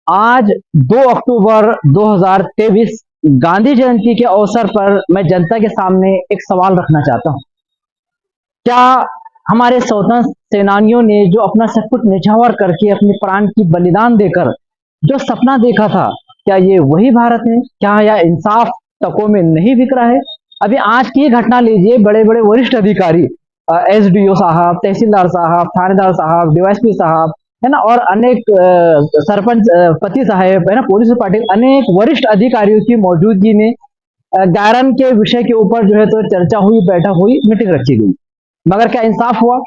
आज 2 अक्टूबर 2023 गांधी जयंती के अवसर पर मैं जनता के सामने एक सवाल रखना चाहता हूं। क्या हमारे स्वतंत्र सेनानियों ने जो अपना सब कुछ न्यौछावर करके अपने प्राण की बलिदान देकर जो सपना देखा था, क्या ये वही भारत है? क्या यह इंसाफ तकों में नहीं बिक रहा है? अभी आज की घटना लीजिए, बड़े बड़े वरिष्ठ अधिकारी, एसडीओ साहब, तहसीलदार साहब, थानेदार साहब, डीवाईएसपी साहब, है ना, और अनेक सरपंच पति साहब, है ना, पुलिस पाटिल, अनेक वरिष्ठ अधिकारियों की मौजूदगी में गायरन के विषय के ऊपर जो है तो चर्चा हुई, बैठक हुई, मीटिंग रखी गई। मगर क्या इंसाफ हुआ?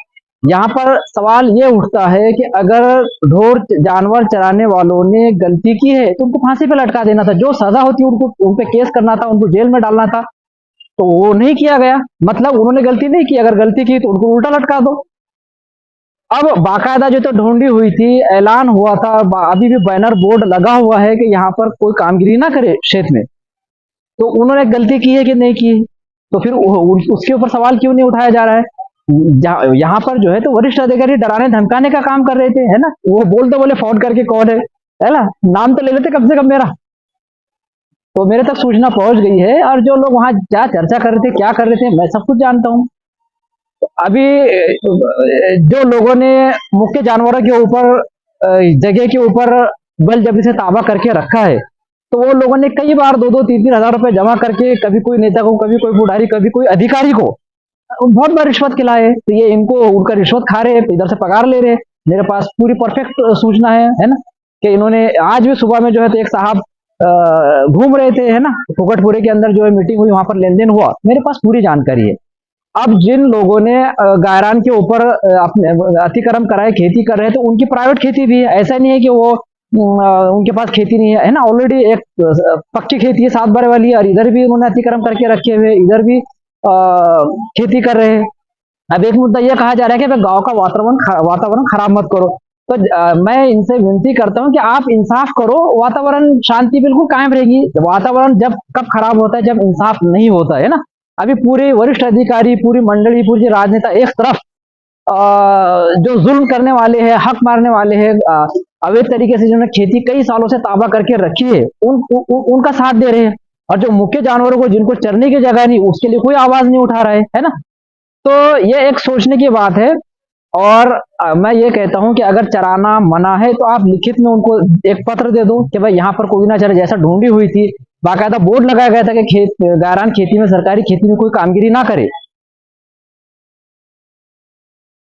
यहाँ पर सवाल ये उठता है कि अगर ढोर जानवर चराने वालों ने गलती की है तो उनको फांसी पे लटका देना था, जो सजा होती है उनको उन पे केस करना था, उनको जेल में डालना था। तो वो नहीं किया गया, मतलब उन्होंने गलती नहीं की, अगर गलती की तो उनको उल्टा लटका दो। अब बाकायदा जो तो ढूंढी हुई थी, ऐलान हुआ था, अभी भी बैनर बोर्ड लगा हुआ है कि यहाँ पर कोई कामगिरी ना करे क्षेत्र में। तो उन्होंने गलती की है कि नहीं की? तो फिर उसके ऊपर सवाल क्यों नहीं उठाया जा रहा है? यहाँ पर जो है तो वरिष्ठ अधिकारी डराने धमकाने का काम कर रहे थे, है ना, वो बोल दो बोले फोन करके कौन है ना, नाम तो ले लेते कम से कम मेरा। तो मेरे तक सूचना पहुंच गई है, और जो लोग वहां क्या चर्चा कर रहे थे, क्या कर रहे थे, मैं सब कुछ जानता हूँ। अभी जो लोगों ने मुख्य जानवरों के ऊपर, जगह के ऊपर बल जबरी से ताबा करके रखा है, तो वो लोगों ने कई बार 2-2, 3-3 हजार रुपए जमा करके कभी कोई नेता को, कभी कोई पुजारी, कभी कोई अधिकारी को बहुत बार रिश्वत खिलाए। तो ये इनको उनका रिश्वत खा रहे, इधर से पगार ले रहे। मेरे पास पूरी परफेक्ट सूचना है ना, कि इन्होंने आज भी सुबह में जो है तो एक साहब घूम रहे थे, है ना, फुकटपुरे के अंदर जो है मीटिंग हुई, वहां पर लेन देन हुआ, मेरे पास पूरी जानकारी है। अब जिन लोगों ने गायरान के ऊपर अपने अतिक्रमण कराए, खेती कर रहे हैं, तो उनकी प्राइवेट खेती भी है, ऐसा नहीं है कि वो उनके पास खेती नहीं है ना, ऑलरेडी एक पक्की खेती है 7 बार वाली, और इधर भी उन्होंने अतिक्रमण करके रखे हुए, इधर भी खेती कर रहे हैं। अब एक मुद्दा यह कहा जा रहा है कि गांव का वातावरण खराब मत करो। तो मैं इनसे विनती करता हूं कि आप इंसाफ करो, वातावरण शांति बिल्कुल कायम रहेगी। वातावरण जब कब खराब होता है? जब इंसाफ नहीं होता है ना। अभी पूरे वरिष्ठ अधिकारी, पूरी मंडली, पूरी राजनेता एक तरफ जो जुल्म करने वाले हैं, हक मारने वाले हैं, अवैध तरीके से जिन्होंने खेती कई सालों से ताबा करके रखी है, उनका साथ दे रहे हैं, और जो मुख्य जानवरों को, जिनको चरने की जगह नहीं, उसके लिए कोई आवाज नहीं उठा रहा है ना। तो ये एक सोचने की बात है। और मैं ये कहता हूं कि अगर चराना मना है तो आप लिखित में उनको एक पत्र दे दो कि भाई यहाँ पर कोई ना चले, जैसा ढूंढी हुई थी, बाकायदा बोर्ड लगाया गया था कि गायरान खेती में, सरकारी खेती में कोई कामगिरी ना करे।